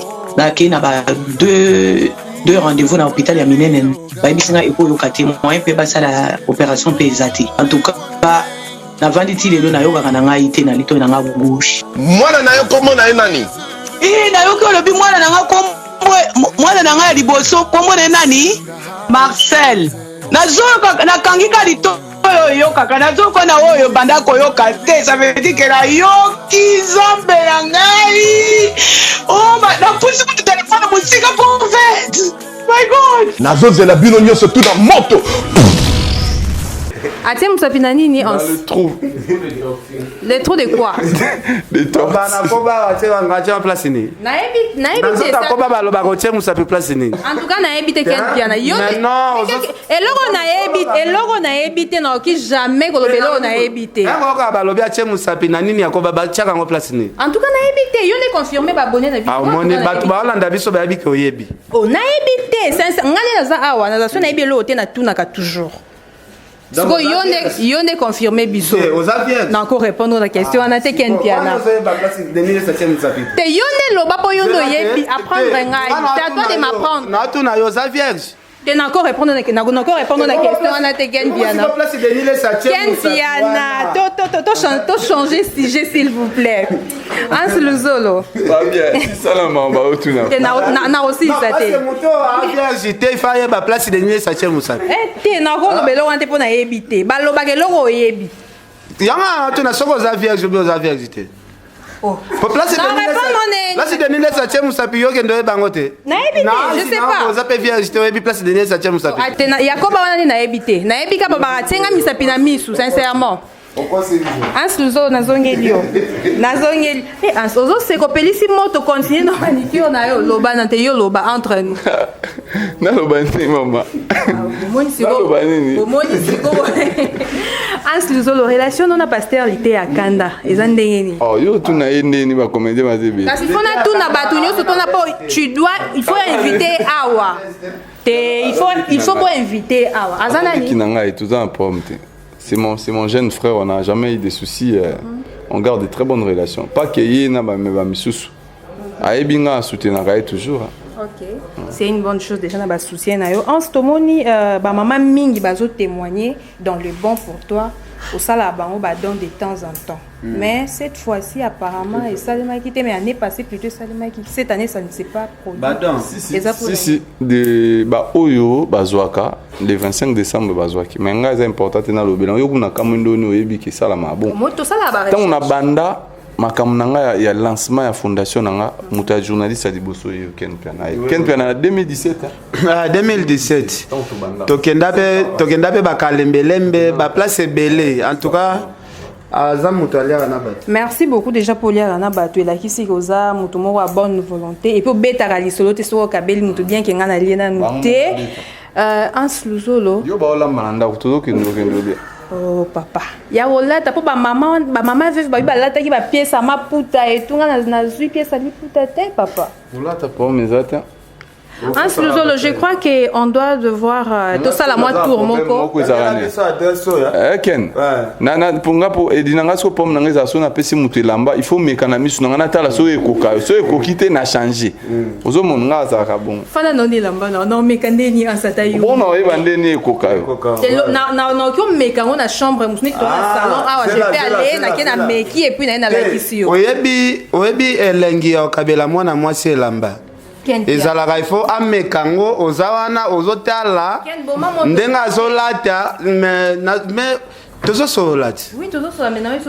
Qui n'a pas deux rendez-vous dans l'hôpital à Minenen. Baibisanga Ekoko Yokate. Moi, je peux la opération pesate. En tout cas, la venditi de l'eau yoga n'a été dans l'ito n'a bouche. Moi, na yo comment na nani? Na yo ko le bi moi na nga comme moi na nga liboso comme nani? Marcel. Nazo na kangika lito. Yo kaka nazoko na oyo banda koyoka te ça veut dire que la yoki zombe na ngai oh na pusi ku téléphone musika pour fait my god nazo zela bino nyonso tout dans moto Atie Moussapina nini en le trou. Le trou de quoi? Des torts. Bana koba atie ngati en place ni. Naebi ça koba ba lo ba ko tie Moussapi place ni. En tout cas naebi te ken piana yo. Non, eloko naebi te na ki jamais ko lobelo naebi te. Ngo ka ba lo bia tie Moussapi na nini yakoba ba tia kango place ni. En tout cas naebi te yo ne confirmer ba bonnet na vie. Ah moni batu ba landa biso ba bi ko yebi. Oh naebi te ngale na za awa na za so naebi lo te na tunaka toujours. Donc, yo ne confirmé biso. Na encore répondre à la question. On a été Ken Piana. Te yo ne loba po yo no yebi apprendre ngai. C'est à toi de m'apprendre. Na tu na yo za vierge. Tu n'as encore répondre à la question. On a été Ken Piana. Ken Piana. To changer sujet s'il vous plaît. Ans le zolo. Pas bien. Salama ba otuna. Na aussi ça te. C'est moto a vierge te faye ba place de nile sa chemu sa. Te na ko belo ante po na yebite. Ba loba ke loko yebi. Yanga tu na soko za vierge be za vierge te. Oh. Place de nile sa chemu sa pi yo kendo e bangote. Na yebite, je sais pas. Za pe vierge te ebi place de nile sa chemu sa pi. Atena Yakoba wana na yebite. Na yebika ba ba tsenga misapi na misu sincèrement. Ans luzo nazongeli yo. Nazongeli. Ans ozo se kopelisi moto continue na manicure na yo loba na te yo loba entre nous. Na loba nte mama. Omoni siko. Omoni siko. Ans luzo lo relation na pasteur lité à Kanda. Ezandenge ni. Oh yo tu na ende ni ba comédie mazebe. Parce qu'il faut na tout na batu nyoso to na po il faut inviter Awa. Il faut pas inviter Awa. Azanani. Kinanga et tout en pomme. C'est mon jeune frère, on n'a jamais eu de soucis. On garde de très bonnes relations. Pas qu'il y ait un misusu. Aebinga soutenir toujours. Ok. C'est une bonne chose déjà na souci na yo. En ce moment ni maman mingi bazo témoigner dans le bon pour toi. Au sala bango ba donne de temps en temps. Mais cette fois-ci apparemment et Salima qui mais l'année passée plutôt Salima qui cette année ça ne s'est pas produit. Badon. Si de ba oyo bazwaka le 25 décembre bazwaki. Mais nga c'est important na lo bilan yo kuna kamundo ni oyebi ki sala ma bon. Moto sala ba. Tant on a banda makambo na nga ya lancement ya fondation na nga moto ya journaliste ya liboso yo Ken Piana. Ken Piana na 2017 2017 tokenda pe bakalembelembe baplace ebele en tout cas aza moto aliaka na bato. Merci beaucoup déjà pour liaka na bato elakisi koza moto moko ya bonne volonté et puis obetaka lisolo te soki okabeli moto bien ke nga na lie nanu te Ans Luzolo yo baolamba na ndako tozokende bien. Oh papa ya olata po bamama veve babi balataki bapiesa maputa etunga nazwi piesa liputa te papa olata po mezata. Ans Luzolo, je crois qu'on doit devoir tout ça la moitié tour moko. Ken. Na punga po edinanga so pom nanga za so na pesi mutu elamba, il faut mekana misu nanga na tala so ekoka, so ekokite na changer. Ozo monanga za ka bon. Fana non elamba non mekande ni ansata yo. Bon no ebande ni ekoka yo. Na ko mekango na chambre musni to na salon ah je peux aller na kena meki et puis na la kisi yo. Oyebi elengi ya kabela mwana mwasi elamba. ezalaka ifo amekango oza wana ozotala ndenge azolata me tozosola ti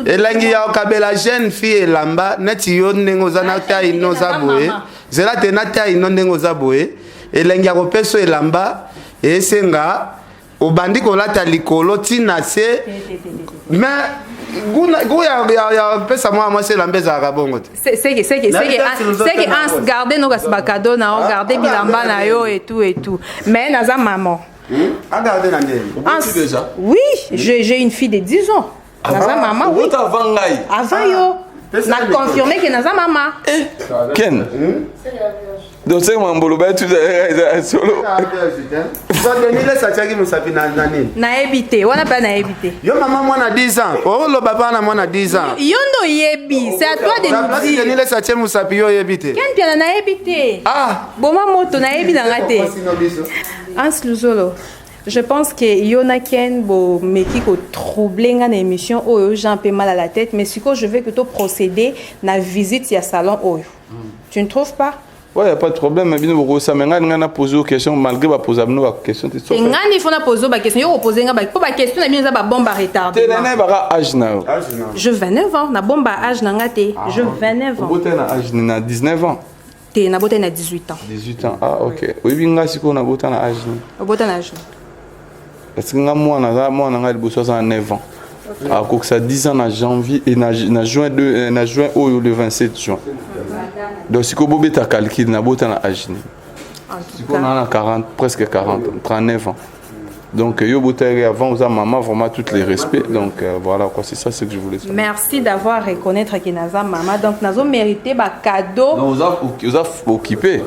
elengi ya okabela jeune fille elamba neti yo ndenge oza na ta ino oza boye zela te na ta ino ndenge oza boye elengi ya kopesa elamba esenga obandi kolata likolo ntina se me ya pesa moi c'est la mbeza ka bongo c'est que ans garder nos cadeaux na garder bilamba na yo et tout mais naza maman a garder na ndeni déjà oui j'ai une fille de 10 ans naza maman oui avant yo na confirmé que naza maman Ken donc c'est mon boulot tu solo na ebité wana pa na ebité yo maman mwana 10 ans oh lo papa na mwana 10 ans yo ndo yebi c'est à toi de nous dire ni laisse acheter musapi yo ebité Ken Piana na ebité boma moto na ebi na ngate Ans Luzolo. Je pense que Yona Ken bo meki ko troubler nga na émission oyo j'ai un peu mal à la tête mais siko je veux que tu procéder na visite ya salon oyo. Tu ne trouves pas? Ouais, y a pas de problème mais bino boko ça mais nga na poser aux questions malgré ba poser abno ba question te so. Nga ni fona poser ba question yo poser nga ba po ba question na bien za ba bomba retardé. Te na ba âge na. Je 29 ans na bomba âge na nga te. Je 29 ans. Bote na âge na 19 ans. Te na bote na 18 ans. 18 ans. Ah OK. Oui binga siko na bote na âge ni. Bote na âge. Parce que moi na liboso ça 9 ans. Alors que ça 10 ans en janvier et na juin le 27 juin. Donc si ko bobé ta calcul na bota na âge ni. Si ko na 40 presque 40 39 ans. Donc yo boté avant aux maman vraiment tous les respects donc voilà quoi c'est ça ce que je voulais savoir. Merci d'avoir reconnaître que naza maman donc nazo mérité ba cadeau. Non vous a occupé.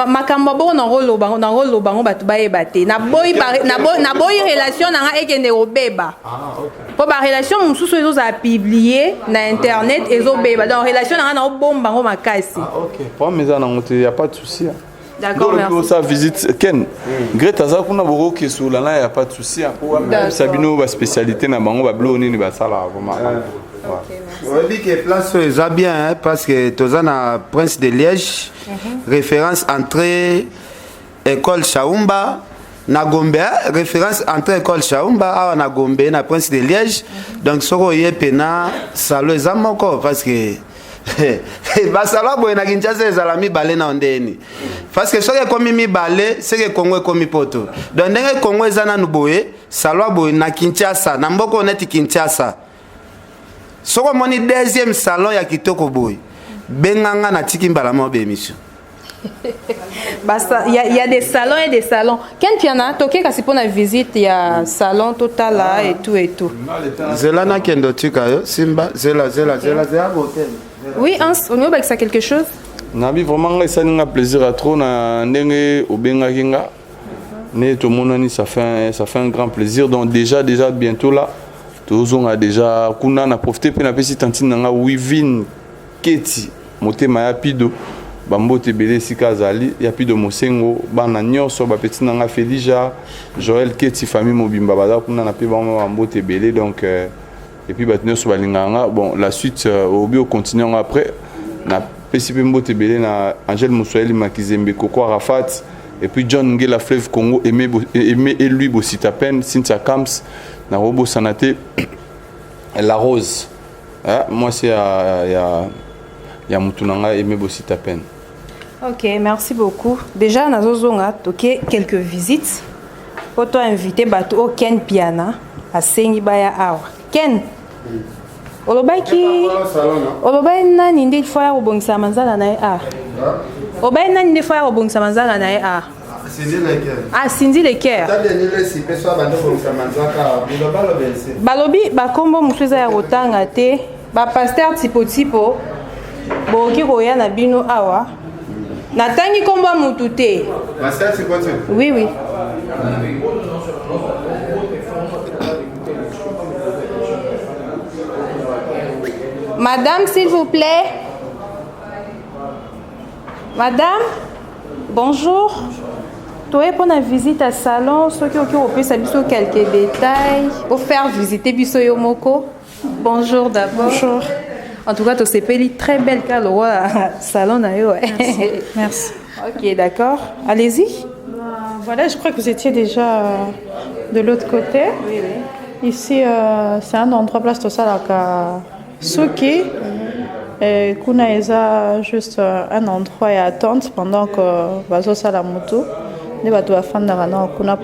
makambo bo na rolo bango batu bayeba te na boy relation na nga ekende obeba po ba relation mususu ezo za publier na internet ezo beba donc relation na nga na obomba bango makasi OK pour mes ana ngote y a pas de souci. D'accord, merci. Donc ça visite Ken Greta za kuna boko keso là y a pas de souci pour Sabino ba spécialité na bango ba bloni ni ba sala vraiment. On dit que place est bien hein, parce que Tozana Prince de Liège, référence entrée école Chaumba, na Gombe, référence entrée école Chaumba, na Gombe, na Prince de Liège. Donc soko yé pena salo ezamoko parce que basala boye na Kinshasa ezalami balé na ondeni. Parce que soki komi mi balé, c'est que Congo komi poto. Donc ndenge Congo ezana nuboye, salo boye na Kinshasa, na mboko neti Kinshasa. Soko moni deuxième salon ya kitoko boy. Benganga na tiki mbala mo be émission. Basta il y a des salons et des salons. Ken Piana toke kasi pona visite il y a salon total là et tout. Zelana kendo tika yo Simba zela hotel. Oui, on y a ça quelque chose. Nabi vraiment ça n'a plaisir à trop na ndenge obenga kinga. Ne to monani ça fait un grand plaisir donc déjà bientôt là Tozon a déjà kuna na profité pe na pesi tantine nga Wivin Keti motema ya pido bambote belé sika zali ya pido mosengo bana nyonso ba petit nga Felija Joël Keti famille mobimba baza kuna na pe bambote belé donc et puis batino so balinganga bon la suite obi au continuer après na pesi pe mbote belé na Angel Moussoeli Makizembe Koko Arafat et puis John Ngela Fleuve Congo aimé et lui Bosita Pen Cynthia Camps na robo sanate la rose Moi, c'est il y a Moutounanga et Mebosita Pen. Ok, merci beaucoup. Déjà, nous avons quelques visites. Pour toi inviter bateau Ken Piana à Sengibaya Awa. Ken, olobaki nani ndi fois obongisa manzala na a. Obai nani ndi fois obongisa manzala na a. Cindy Leker. Balobi bakombo musuza ya rotanga te. Ba pasteur tipo boki koya na bino awa. Natangi kombo mutu te. Pasteur tipo. Oui oui. Madame, s'il vous plaît. Madame, bonjour. Toi, pour la visite à salon, ceux qui ont quelques détails pour faire visiter Biso Yomoko. Bonjour d'abord. Bonjour. En tout cas, tu sais très belle car le roi salon. Merci. Merci. Ok, d'accord. Allez-y. Voilà, je crois que vous étiez déjà de l'autre côté. Oui, oui. Ici, c'est un endroit place de Salaka Suki. Et Kuna est juste un endroit et attente pendant que Bazo Salamutu. Nous allons faire un Kuna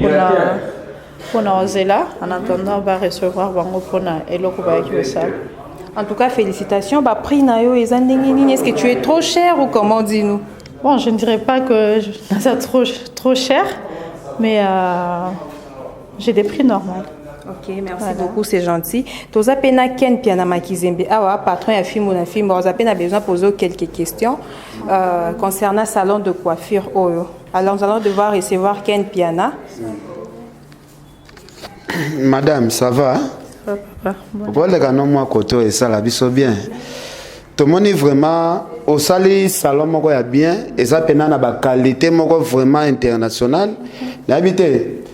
pour Ozela. En attendant, on va recevoir Bango pour Eloko Bayousal. En tout cas, félicitations. Bah, prix Nayo et Zandengini, est-ce que tu es trop cher ou comment dis-nous? Bon, je ne dirais pas que c'est trop cher, mais j'ai des prix normaux. Ok, merci beaucoup, c'est gentil. Tu as pena Ken Piana Makizembe. Ah, patron et film ou un film. Tu as besoin de poser quelques questions concernant le salon de coiffure Oyo. Alors, nous allons devoir recevoir Ken Piana. Madame, ça va? Pourquoi les gars moi côté et ça la biso bien? Tout le monde est vraiment au salon moko ya bien et ça pena na ba qualité moko vraiment international. L'habité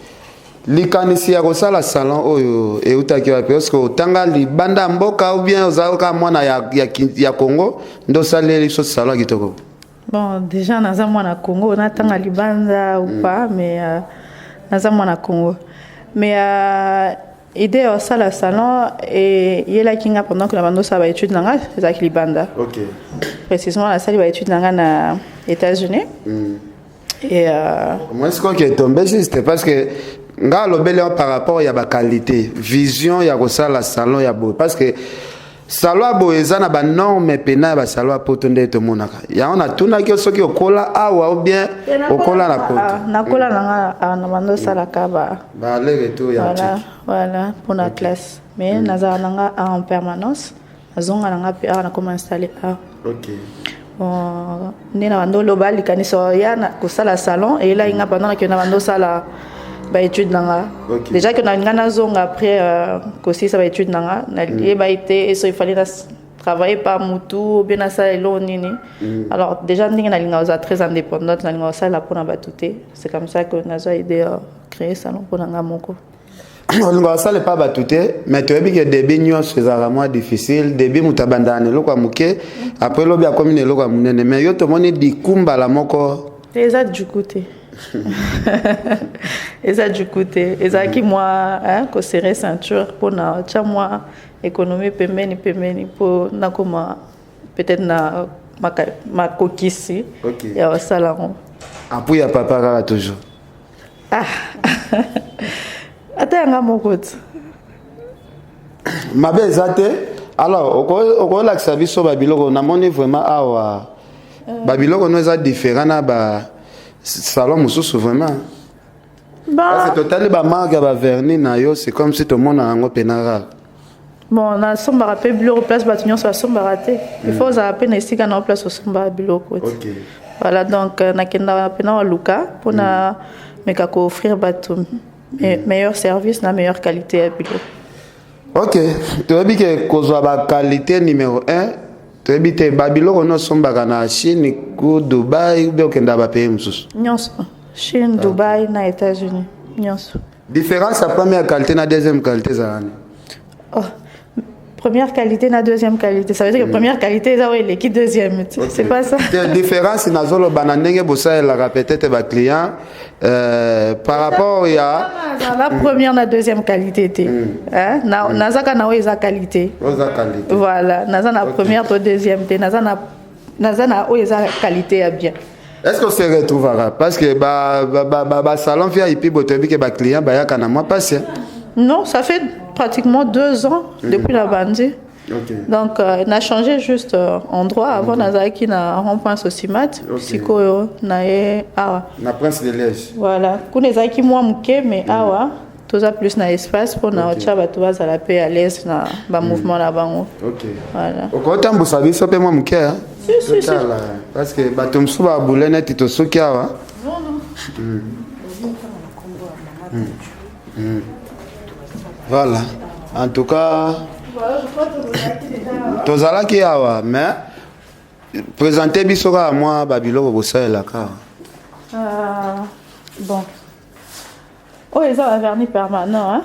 likanisi ya kosala salon oyo e utaki wa parce que tanga libanda mboka ou bien ozaloka mwana ya Congo ndo saleli so salon kitoko. Bon, déjà naza mwana Congo na tanga libanda ou pas mais naza mwana Congo. Mais idée au salon et il est kinga pendant que la bande ça va étude nanga c'est libanda. OK. Précisément la salle va étude nanga na États-Unis. Et moi ce qui est tombé juste parce que nga lobele par rapport ya ba qualité vision ya kosala salon ya bo parce que salon bo ezana ba norme pena ba salon potonde to monaka ya on a tuna ki soki okola awa ou bien okola na poto na kola na na bando sala kaba ba le retour ya voilà pour la classe mais naza nanga en permanence azonga nanga pe na comment installer OK. Bon ni na bando loba likaniso ya na kosala salon et là inga pendant que na bando sala ba étude nanga déjà que na ngana zonga après aussi ça va étude nanga na lié ba été et ça il fallait travailler par mutu bien na ça elo nini alors déjà ndinga na linga oza très indépendante na linga ça la pour na batuté c'est comme ça que nazo idée créer salon pour nanga moko on ça le pas batuté mais tu as vu que début nyos c'est vraiment difficile début mutabandane lokwa muke après lobi a commune lokwa munene mais yo to moni di kumba la moko déjà du côté et ça du côté et ça qui moi hein que serrer ceinture pour na tcha moi économie pemeni pour na comment peut-être na ma kokisi ya salon après ya papa kala toujours atanga mokoti mabe ezate alors oko la service so babiloko na moni vraiment awa babiloko no eza différent na ba salon mususu vraiment parce que total ba marque ba vernis na yo c'est comme si tout le monde a un penara bon na somba rappel bureau place batunyo so somba raté il faut ça rappel ici quand on place au somba bureau OK voilà donc na kenda pena luka pour na meka ko offrir batum meilleur service na meilleure qualité à bureau. OK tu as dit que kozwa ba qualité numéro 1 tu as dit que babiloko no somba kana Chine ku Dubai ou bien kenda ba pays mususu nyonso Chine Dubai na États-Unis nyonso différence la première qualité na deuxième qualité za oh première qualité na deuxième qualité. Ça veut dire que première qualité, ça ouais, l'équipe deuxième. C'est pas ça. La différence, c'est que bananenge bossa la peut-être ba client par rapport à la première na deuxième qualité té. Hein? Na zaka na ouais qualité. Voilà, na za na première to deuxième té, na za na ouais qualité à bien. Est-ce qu'on se retrouvera parce que ba salon via ipi botebi que ba client ba ya kana moi passé. Non, ça fait pratiquement 2 ans depuis la bandit. Donc, on a changé juste endroit. Avant, on a qui na rond-point Sosimat, Siko na awa. Na Prince de Liège. Voilà. Qu'on est qui moi mouké mais awa. Tout ça plus na espace pour na ocha bato à la paix à l'aise na ba mouvement là bango. OK. Voilà. Au côté mbusabi so pe moi mouké hein. Si. Parce que bato msuba boulene tito soki awa. Non. Voilà. En tout cas, tozalaki awa mais présenter bisoka à moi babilo bossa la ka. Bon. Oh, ils ont un vernis permanent hein.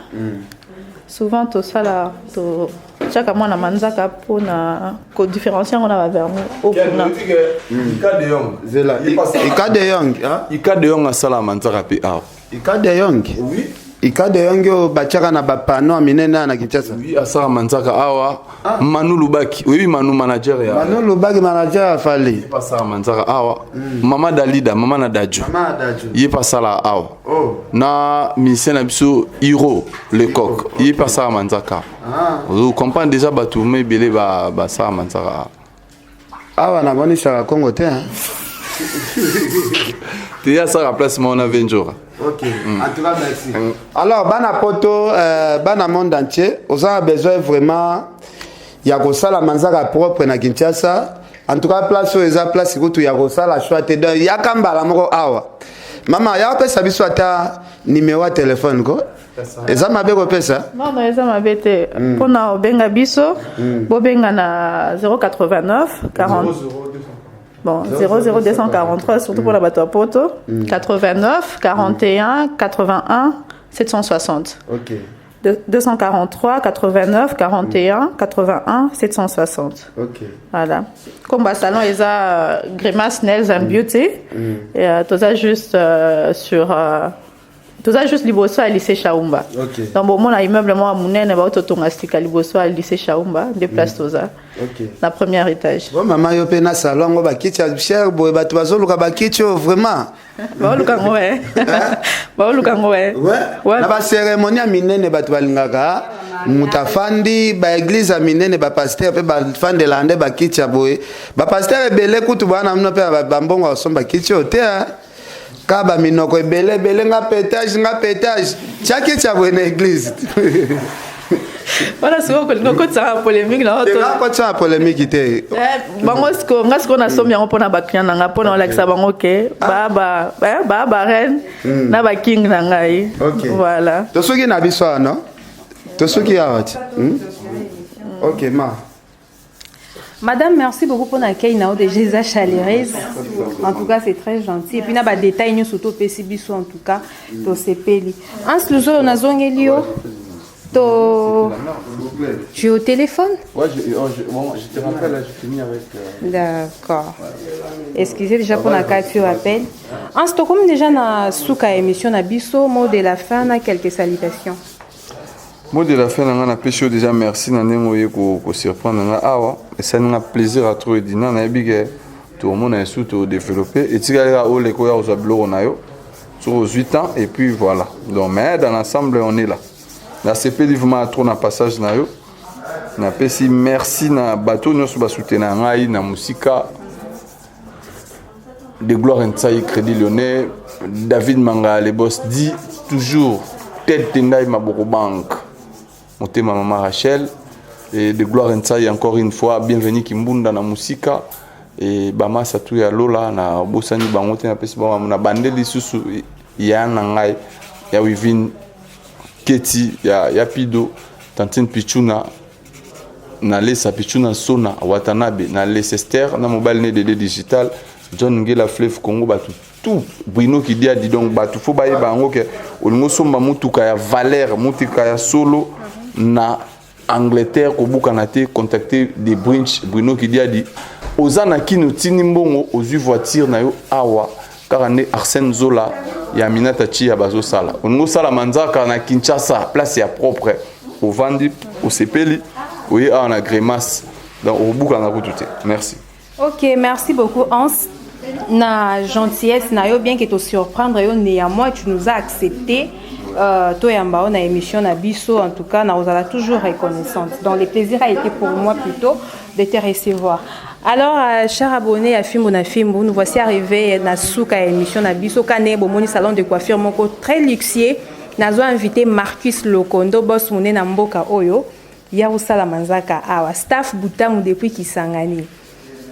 Souvent tout ça là to chaque mois na manzaka pour na ko différencier on a vernis au kuna. Ika de Young. Zela. Ika de Young, hein? Ika de Young asala manzaka pe awa. Ika de Young. Oui. Ika de Young bachaka na bapano minena na Kinshasa. Oui, asala manzaka awa. Manu Lubaki. Oui, Manu manager ya. Manu Lubaki manager fali. Pasala manzaka awa. Mama Dalida, mama na Daju. Mama Daju. Yi pasala awa. Oh. Na musicien na biso Hiro le coq. Yi pasala manzaka. Vous comprenez déjà batu me belé ba sala manzaka. Awa na boni sara Congo te hein. Tu y a ça la place mon aventure. OK. En tout cas merci. Alors bana poto bana monde entier, on a besoin vraiment ya ko sala manzaka propre na Kinshasa. En tout cas place eza place ko tu ya ko sala choix te donc ya kambala moko awa. Mama ya pesa biso ata numéro de téléphone ko. Eza mabe ko pesa? Non, eza mabe te. Pona obenga biso, bo benga na 089 40 Bon, 00243, surtout pour la bateau à Poto. 89 41 81 760. OK. 243 89 41 81 760. OK. Voilà. Comme salon, ils ont Grimace Nails and Beauty. Et tout ça juste sur. Tout ça juste liboso à lycée Chaumba. OK. Donc bon, mon immeuble moi mounene ba autotongastika liboso à lycée Chaumba, deux places tout ça. OK. La première étage. Bon maman yo pe na salon ba kitia cher boy ba tu bazo luka ba kitio vraiment. Ba luka ngoe. Ba luka ngoe. Ouais. Na ba cérémonie a minene ba tu balingaka mutafandi ba église a minene ba pasteur pe ba fande lande ba kitia boy. Ba pasteur belé kutu bana mno pe ba mbongo somba kitio te hein. Kaba minoko ebele nga pétage chaki cha bwena église. Voilà ce qu'on ko tsara polémique là auto. Nga ko tsara polémique te. Bango ngasko na somi yango pona baknya nga pona Alexa bango ke baba reine na ba king na ngai. Voilà. To soki na biso no? To soki awati. OK ma. Madame, merci beaucoup pour l'accueil de Jésus chaleureuse. En tout cas, c'est très gentil. Et puis, il y a des détails, nous surtout, en tout cas, to sepeli. En ce jour, on a zongelio. Tu es au téléphone? Ouais, je te rappelle, là, je finis avec. D'accord. Excusez déjà pour la capture appel. En ce comme déjà, na souka émission na biso, mot de la fin, na quelques salutations. Mot de la fin, on a pêché déjà merci nanengoye ko surprendre nga awa et ça nous a plaisir à trouver dina na bige tout le monde a surtout développé et tigala o le ko ya ozablo na yo sur 8 ans et puis voilà. Donc mais dans l'ensemble on est là. Na CP livement trop na passage na yo. Na pesi merci na bateau nous ba soutenir ngai na musika de gloire Ntsai Crédit Lyonnais David Manga les boss dit toujours tête tendai maboko banque. Monté ma maman Rachel et de gloire Ntsai encore une fois bienvenue Kimbunda na musika et bama satu ya Lola na bosani bango te na pesi ba na bandeli susu ya nangai ya Wivin Keti ya Pido Tantine Pichuna na Lesa Pichuna Sona Watanabe na Leicester na mobile né de digital John Ngela Fleuve Congo batu tout Bruno qui dit donc batu faut baye bango ke olingo somba mutuka ya valeur mutuka ya solo na Angleterre ko bukana te contacter des Bruno qui dit ozana kino tini mbongo ozu voiture na yo awa kaka ne Arsène Zola ya Aminata Chi ya bazo sala ongo sala manzaka na Kinshasa place ya propre au vandi au sepeli oui en agrémasse dans au bukana ko tout. Merci. OK, merci beaucoup Hans. Na gentillesse na yo bien que te surprendre yo néanmoins tu nous as accepté toi yamba on a émission na biso en tout cas na ozala toujours reconnaissante. Donc le plaisir a été pour moi plutôt de te recevoir. Alors chers abonnés à Fimbo na Fimbo, nous voici arrivés na souka émission na biso kané bomoni salon de coiffure moko très luxueux. Nazo invité Marcus Lokondo boss mone na mboka oyo ya usala manzaka awa staff Butamu depuis Kisangani.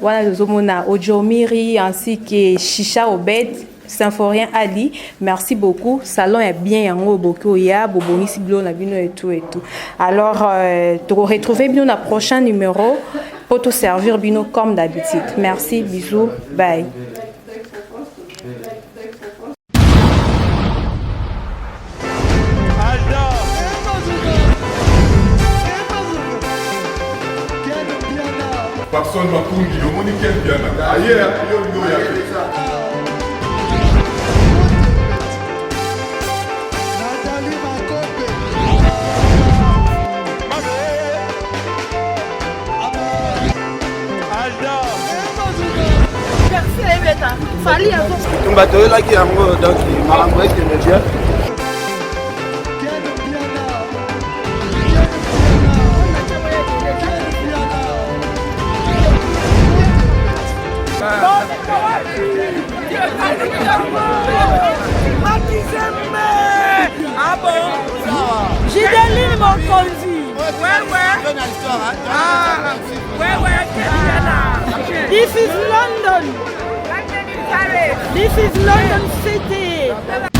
Voilà nous omona Ojomiri ainsi que Chicha Obed, Symphorien Ali. Merci beaucoup. Salon est bien yango boko ya boboni siblo na bino et tout et tout. Alors tu retrouver bien dans prochain numéro pour te servir bino comme d'habitude. Merci, bisous, bye. Personne m'a conduit, le monde est bien. Ailleurs, il y a Ah bon? J'ai des livres mon conduit. This is London. This is London City.